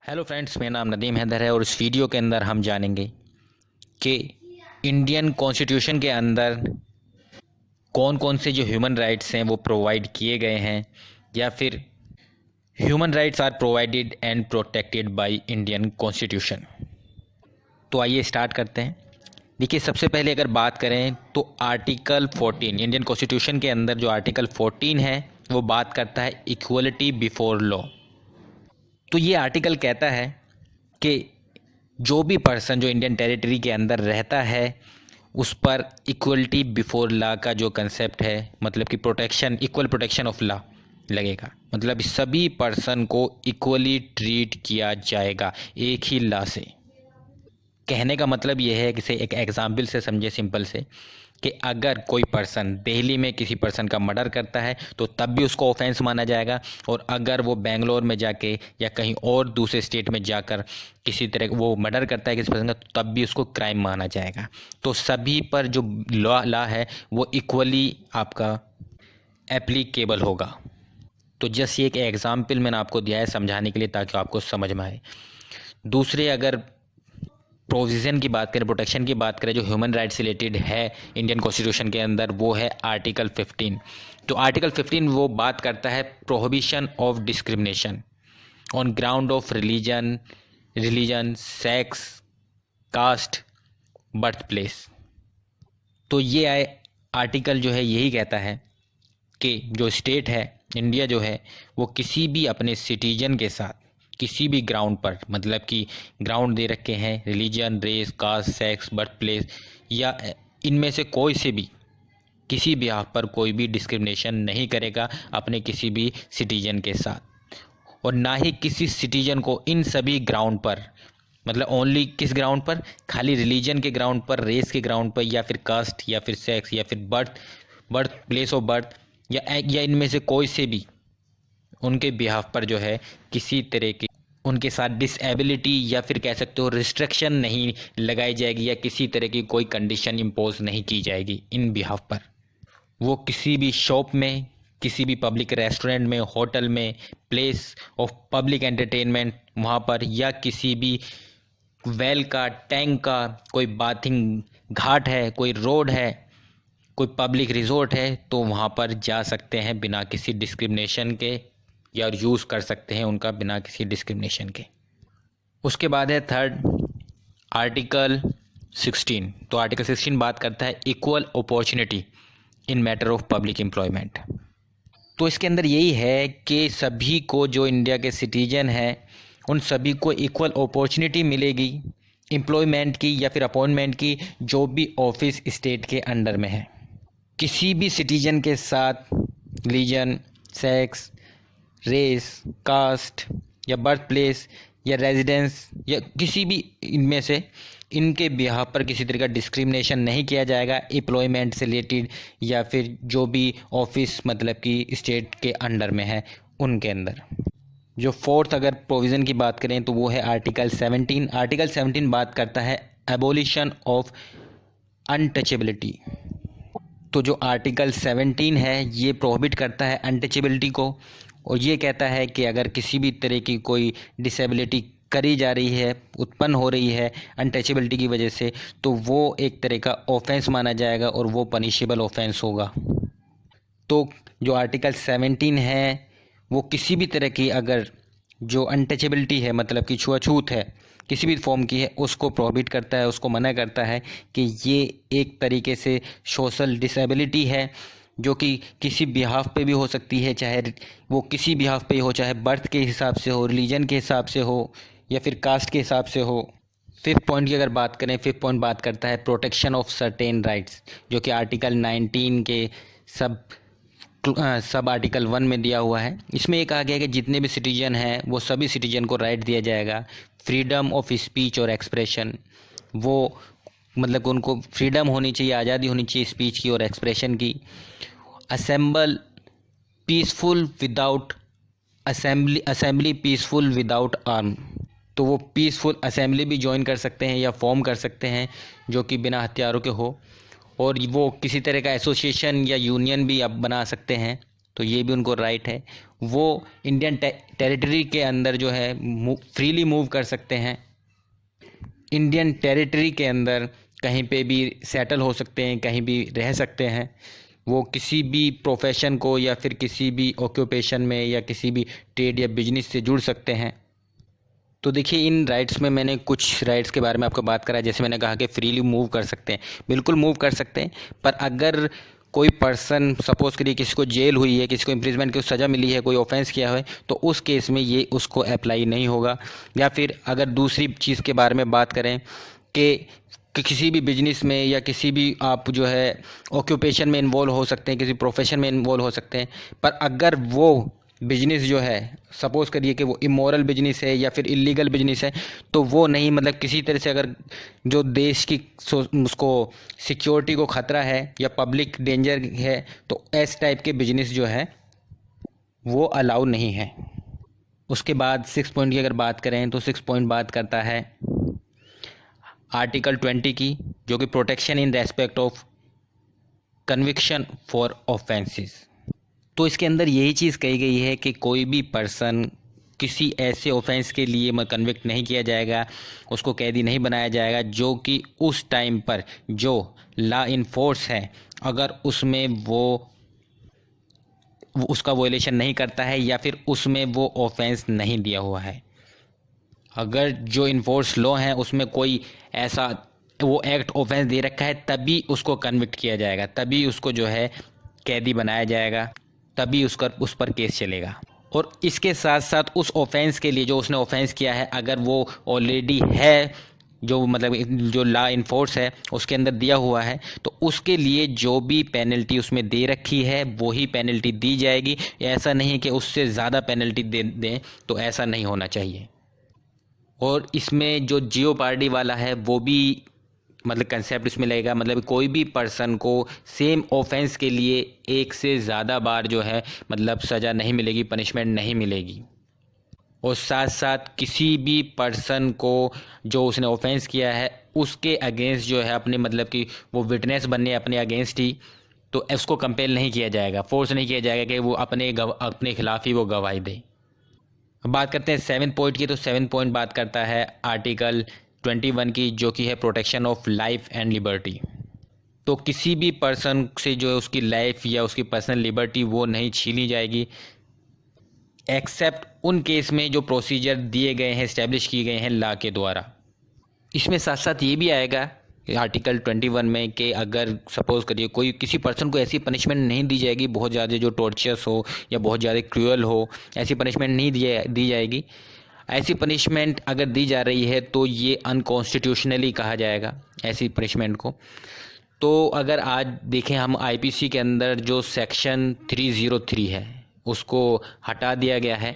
Hello friends, मेरा नाम नदीम हैदर है और इस वीडियो के अंदर हम जानेंगे कि इंडियन कॉन्स्टिट्यूशन के अंदर कौन कौन से जो ह्यूमन राइट्स हैं वो प्रोवाइड किए गए हैं या फिर human rights are provided and protected by Indian constitution. तो आइए स्टार्ट करते हैं। देखिए, सबसे पहले अगर बात करें तो आर्टिकल 14 इंडियन कॉन्स्टिट्यूशन के अंदर जो आर्टिकल 14 है वो बात करता है इक्वलिटी बिफोर लॉ। तो ये आर्टिकल कहता है कि जो भी पर्सन जो इंडियन टेरिटरी के अंदर रहता है उस पर इक्वलिटी बिफोर लॉ का जो कंसेप्ट है, मतलब कि protection, equal protection of law लगेगा। मतलब सभी पर्सन को इक्वली ट्रीट किया जाएगा एक ही लॉ से। कहने का मतलब ये है कि से एक एग्जाम्पल से समझे, सिंपल से, कि अगर कोई पर्सन दिल्ली में किसी पर्सन का मर्डर करता है तो तब भी उसको ऑफेंस माना जाएगा, और अगर वो बेंगलोर में जाके या कहीं और दूसरे स्टेट में जाकर किसी तरह वो मर्डर करता है किसी पर्सन का, तो तब भी उसको क्राइम माना जाएगा। तो सभी पर जो लॉ है वो इक्वली आपका एप्लीकेबल होगा। तो जस्ट ये एक एग्जाम्पल मैंने आपको दिया है समझाने के लिए, ताकि आपको समझ में आए। दूसरे अगर प्रोविज़न की बात करें, प्रोटेक्शन की बात करें जो ह्यूमन राइट्स रिलेटेड है इंडियन कॉन्स्टिट्यूशन के अंदर, वो है आर्टिकल 15। तो आर्टिकल 15 वो बात करता है prohibition of discrimination on ground of religion, sex, caste, birth place. तो ये आर्टिकल जो है यही कहता है कि जो स्टेट है इंडिया जो है वो किसी भी अपने सिटीजन के साथ किसी भी ग्राउंड पर, मतलब कि ग्राउंड दे रखे हैं religion, race, caste, sex, birth place, या इनमें से कोई से भी किसी भी आप पर कोई भी डिस्क्रिमिनेशन नहीं करेगा अपने किसी भी सिटीजन के साथ, और ना ही किसी सिटीजन को इन सभी ग्राउंड पर, मतलब ओनली किस ग्राउंड पर, खाली रिलीजन के ग्राउंड पर, रेस के ग्राउंड पर, या फिर कास्ट, या फिर सेक्स, या फिर बर्थ प्लेस ऑफ बर्थ, या इनमें से कोई से भी उनके बिहाफ पर जो है किसी तरह की उनके साथ डिसेबिलिटी या फिर कह सकते हो रिस्ट्रिक्शन नहीं लगाई जाएगी, या किसी तरह की कोई कंडीशन इम्पोज नहीं की जाएगी इन बिहाफ पर। वो किसी भी शॉप में, किसी भी पब्लिक रेस्टोरेंट में, होटल में, प्लेस ऑफ पब्लिक एंटरटेनमेंट वहाँ पर, या किसी भी वेल का, टैंक का, कोई बाथिंग घाट है, कोई रोड है, कोई पब्लिक रिजॉर्ट है, तो वहाँ पर जा सकते हैं बिना किसी डिस्क्रिमिनेशन के, या यूज़ कर सकते हैं उनका बिना किसी डिस्क्रिमिनेशन के। उसके बाद है थर्ड आर्टिकल 16। तो आर्टिकल 16 बात करता है equal opportunity in matter of public employment. तो इसके अंदर यही है कि सभी को जो इंडिया के सिटीजन हैं उन सभी को इक्वल अपॉर्चुनिटी मिलेगी एम्प्लॉयमेंट की या फिर अपॉइंटमेंट की, जो भी ऑफिस स्टेट के अंडर में है। किसी भी सिटीजन के साथ रिलीजन, सेक्स, रेस, कास्ट, या बर्थ प्लेस, या रेजिडेंस, या किसी भी इनमें से इनके बिहाफ पर किसी तरह का डिस्क्रिमिनेशन नहीं किया जाएगा एम्प्लॉयमेंट से रिलेटेड, या फिर जो भी ऑफिस मतलब कि स्टेट के अंडर में है उनके अंदर। जो फोर्थ अगर प्रोविज़न की बात करें तो वो है आर्टिकल 17। आर्टिकल 17 बात करता है एबोलिशन ऑफ अनटचेबिलिटी। तो जो आर्टिकल 17 है ये प्रोहिबिट करता है अनटचेबिलिटी को, और ये कहता है कि अगर किसी भी तरह की कोई डिसेबिलिटी करी जा रही है, उत्पन्न हो रही है अनटचेबिलिटी की वजह से, तो वो एक तरह का ऑफेंस माना जाएगा और वो पनिशेबल ऑफेंस होगा। तो जो आर्टिकल 17 है वो किसी भी तरह की अगर जो अनटचेबिलिटी है, मतलब कि छुआछूत है किसी भी फॉर्म की है, उसको प्रोहिबिट करता है, उसको मना करता है कि ये एक तरीके से सोशल डिसेबिलिटी है जो कि किसी बिहाफ पे भी हो सकती है, चाहे वो किसी बिहाफ पे हो, चाहे बर्थ के हिसाब से हो, रिलीजन के हिसाब से हो, या फिर कास्ट के हिसाब से हो। फिफ्थ पॉइंट की अगर बात करें, फिफ्थ पॉइंट बात करता है प्रोटेक्शन ऑफ सर्टेन राइट्स, जो कि आर्टिकल 19 के सब आर्टिकल 1 में दिया हुआ है। इसमें एक कहा गया है कि जितने भी सिटीजन हैं वो सभी सिटीजन को राइट दिया जाएगा फ्रीडम ऑफ स्पीच और एक्सप्रेशन। वो मतलब कि उनको फ्रीडम होनी चाहिए, आज़ादी होनी चाहिए स्पीच की और एक्सप्रेशन की। Assemble peaceful without assembly peaceful without arm. तो वो पीसफुल असेंबली भी ज्वाइन कर सकते हैं या फॉर्म कर सकते हैं जो कि बिना हथियारों के हो, और वो किसी तरह का एसोसिएशन या यूनियन भी आप बना सकते हैं तो ये भी उनको राइट है। वो इंडियन टेरिटरी के अंदर जो है फ्रीली मूव कर सकते हैं, इंडियन टेरिटरी के अंदर कहीं पे भी सेटल हो सकते हैं, कहीं भी रह सकते हैं। वो किसी भी प्रोफेशन को या फिर किसी भी ऑक्यूपेशन में या किसी भी ट्रेड या बिजनेस से जुड़ सकते हैं। तो देखिए, इन राइट्स में मैंने कुछ राइट्स के बारे में आपको बात करा। जैसे मैंने कहा कि फ्रीली मूव कर सकते हैं, बिल्कुल मूव कर सकते हैं, पर अगर कोई पर्सन सपोज करिए किसी को जेल हुई है, किसी को इम्प्रिजमेंट की सज़ा मिली है, कोई ऑफेंस किया है, तो उस केस में ये उसको अप्लाई नहीं होगा। या फिर अगर दूसरी चीज़ के बारे में बात करें कि किसी भी बिजनेस में या किसी भी आप जो है ऑक्यूपेशन में इन्वॉल्व हो सकते हैं, किसी प्रोफेशन में इन्वॉल्व हो सकते हैं, पर अगर वो बिजनेस जो है सपोज़ करिए कि वो इमोरल बिजनेस है या फिर इलीगल बिजनेस है, तो वो नहीं, मतलब किसी तरह से अगर जो देश की उसको सिक्योरिटी को ख़तरा है या पब्लिक डेंजर है, तो इस टाइप के बिजनेस जो है वो अलाउ नहीं है। उसके बाद 6 पॉइंट की अगर बात करें तो 6 पॉइंट बात करता है आर्टिकल 20 की, जो कि protection in respect of conviction for offences. तो इसके अंदर यही चीज़ कही गई है कि कोई भी पर्सन किसी ऐसे ऑफेंस के लिए कन्विक्ट नहीं किया जाएगा, उसको कैदी नहीं बनाया जाएगा जो कि उस टाइम पर जो लॉ इन फोर्स है अगर उसमें वो उसका वॉयलेशन नहीं करता है या फिर उसमें वो ऑफेंस नहीं दिया हुआ है। अगर जो इन्फोर्स लॉ है उसमें कोई ऐसा वो एक्ट ऑफेंस दे रखा है, तभी उसको कन्विक्ट किया जाएगा, तभी उसको जो है कैदी बनाया जाएगा, तभी उस पर केस चलेगा। और इसके साथ साथ उस ऑफेंस के लिए जो उसने ऑफेंस किया है, अगर वो ऑलरेडी है जो मतलब जो लॉ इन फोर्स है उसके अंदर दिया हुआ है, तो उसके लिए जो भी पेनल्टी उसमें दे रखी है वही पेनल्टी दी जाएगी। ऐसा नहीं कि उससे ज़्यादा पेनल्टी दे दें, तो ऐसा नहीं होना चाहिए। और इसमें जो जियोपार्डी वाला है वो भी मतलब कंसेप्ट इसमें लगेगा, मतलब कोई भी पर्सन को सेम ऑफेंस के लिए एक से ज़्यादा बार जो है मतलब सज़ा नहीं मिलेगी, पनिशमेंट नहीं मिलेगी। और साथ साथ किसी भी पर्सन को जो उसने ऑफेंस किया है उसके अगेंस्ट जो है अपने मतलब कि वो विटनेस बनने अपने अगेंस्ट ही, तो उसको कंपेल नहीं किया जाएगा, फोर्स नहीं किया जाएगा कि वो अपने खिलाफ ही वो गवाही दे। अब बात करते हैं 7 पॉइंट की। तो 7 पॉइंट बात करता है आर्टिकल 21 की, जो कि है protection of life and liberty. तो किसी भी पर्सन से जो है उसकी लाइफ या उसकी पर्सनल लिबर्टी वो नहीं छीनी जाएगी, एक्सेप्ट उन केस में जो प्रोसीजर दिए गए हैं, इस्टेब्लिश किए गए हैं लॉ के द्वारा। इसमें साथ साथ ये भी आएगा आर्टिकल 21 में कि अगर सपोज करिए कोई किसी पर्सन को ऐसी पनिशमेंट नहीं दी जाएगी बहुत ज़्यादा जो टॉर्चर्स हो या बहुत ज़्यादा क्रूअल हो, ऐसी पनिशमेंट नहीं दी जाएगी। ऐसी पनिशमेंट अगर दी जा रही है तो ये अनकॉन्स्टिट्यूशनली कहा जाएगा ऐसी पनिशमेंट को। तो अगर आज देखें हम आईपीसी के अंदर जो सेक्शन 303 है उसको हटा दिया गया है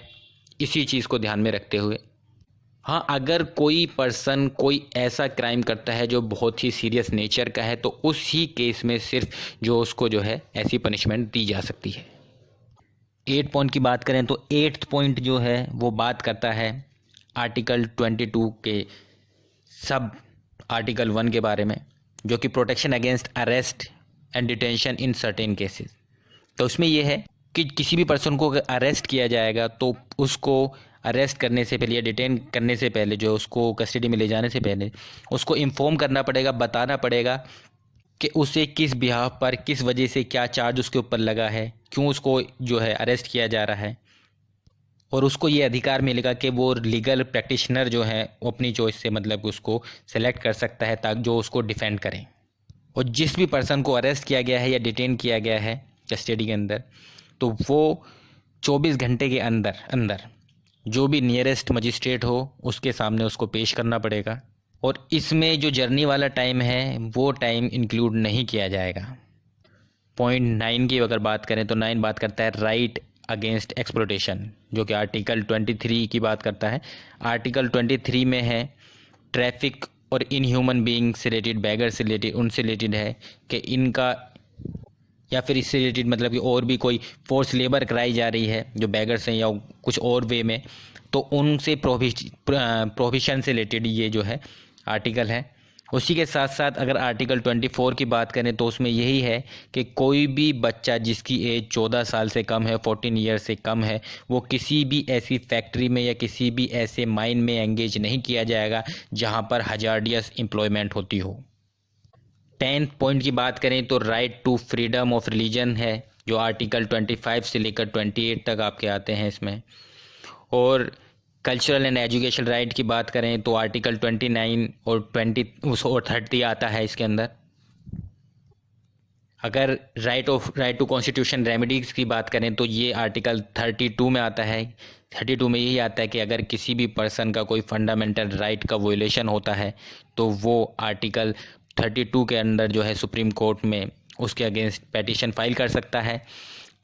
इसी चीज़ को ध्यान में रखते हुए। हाँ, अगर कोई पर्सन कोई ऐसा क्राइम करता है जो बहुत ही सीरियस नेचर का है, तो उसी केस में सिर्फ जो उसको जो है ऐसी पनिशमेंट दी जा सकती है। 8 पॉइंट की बात करें तो 8th पॉइंट जो है वो बात करता है आर्टिकल 22 के सब आर्टिकल 1 के बारे में, जो कि protection against arrest and detention in certain cases. तो उसमें यह है कि किसी भी पर्सन को अगर अरेस्ट किया जाएगा तो उसको अरेस्ट करने से पहले या डिटेन करने से पहले, जो उसको कस्टडी में ले जाने से पहले उसको इन्फॉर्म करना पड़ेगा, बताना पड़ेगा कि उसे किस बिहाफ पर, किस वजह से, क्या चार्ज उसके ऊपर लगा है, क्यों उसको जो है अरेस्ट किया जा रहा है। और उसको ये अधिकार मिलेगा कि वो लीगल प्रैक्टिशनर जो है वो अपनी चॉइस से मतलब उसको सेलेक्ट कर सकता है ताकि जो उसको डिफेंड करें। और जिस भी पर्सन को अरेस्ट किया गया है या डिटेन किया गया है कस्टडी के अंदर, तो वो 24 घंटे के अंदर जो भी नियरेस्ट मजिस्ट्रेट हो उसके सामने उसको पेश करना पड़ेगा। और इसमें जो जर्नी वाला टाइम है वो टाइम इंक्लूड नहीं किया जाएगा। पॉइंट 9 की अगर बात करें तो 9 बात करता है राइट अगेंस्ट एक्सप्लॉयटेशन, जो कि आर्टिकल 23 की बात करता है। आर्टिकल 23 में है ट्रैफिक और इनह्यूमन बीइंग से रिलेटेड, बैगर से रिलेटेड, उनसे रिलेटेड है कि इनका या फिर इससे रिलेटेड मतलब कि और भी कोई फोर्स लेबर कराई जा रही है जो बैगर्स हैं या कुछ और वे में, तो उनसे प्रोहिबिशन से रिलेटेड ये जो है आर्टिकल है। उसी के साथ साथ अगर आर्टिकल 24 की बात करें तो उसमें यही है कि कोई भी बच्चा जिसकी एज 14 साल से कम है, 14 ईयर से कम है, वो किसी भी ऐसी फैक्ट्री में या किसी भी ऐसे माइन में एंगेज नहीं किया जाएगा जहां पर हजार्डियस एम्प्लॉयमेंट होती हो। 10th पॉइंट की बात करें तो right to freedom of religion है, जो आर्टिकल 25 से लेकर 28 तक आपके आते हैं इसमें। और कल्चरल एंड एजुकेशन राइट की बात करें तो आर्टिकल 29 और 20 और 30 आता है इसके अंदर। अगर राइट टू कॉन्स्टिट्यूशन रेमेडीज़ की बात करें तो ये आर्टिकल 32 में आता है। 32 में यही आता है कि अगर किसी भी पर्सन का कोई फंडामेंटल राइट का वोलेशन होता है तो वो आर्टिकल 32 के अंदर जो है सुप्रीम कोर्ट में उसके अगेंस्ट पेटिशन फाइल कर सकता है।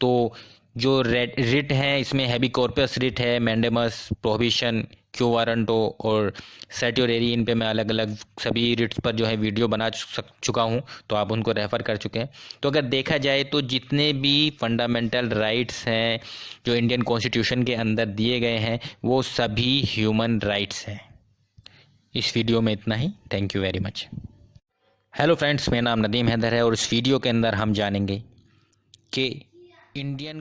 तो जो रिट है इसमें हैबी कॉर्पस रिट है, मैंडेमस, प्रोहिबिशन, क्यू वारंटो और सर्टियोरेरी, इन पे मैं अलग अलग सभी रिट्स पर जो है वीडियो बना चुका हूँ, तो आप उनको रेफ़र कर चुके हैं। तो अगर देखा जाए तो जितने भी फंडामेंटल राइट्स हैं जो इंडियन कॉन्स्टिट्यूशन के अंदर दिए गए हैं वो सभी ह्यूमन राइट्स हैं। इस वीडियो में इतना ही। Thank you very much. Hello friends, मेरा नाम नदीम हैदर है और इस वीडियो के अंदर हम जानेंगे कि इंडियन